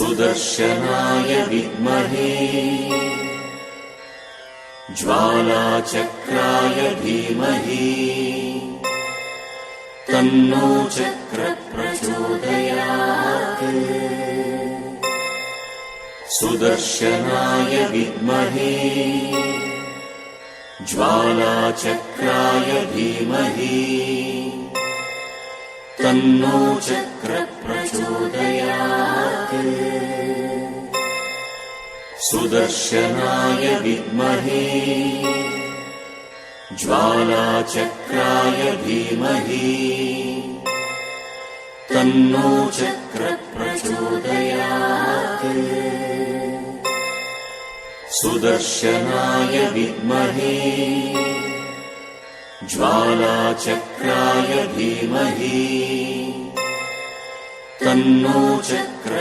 सुदर्शनाय विद्महे ज्वालाचक्राय धीमहि तन्नो चक्रः प्रचोदयात्। सुदर्शनाय विद्महे ज्वालाचक्राय धीमहि तन्नो चक्रः प्रचोदयात्। सुदर्शनाय विद्महे ज्वालाचक्राय धीमहि तन्नो चक्रः प्रचोदयात्। सुदर्शनाय विद्महे ज्वालाचक्राय धीमहि तन्नो चक्रः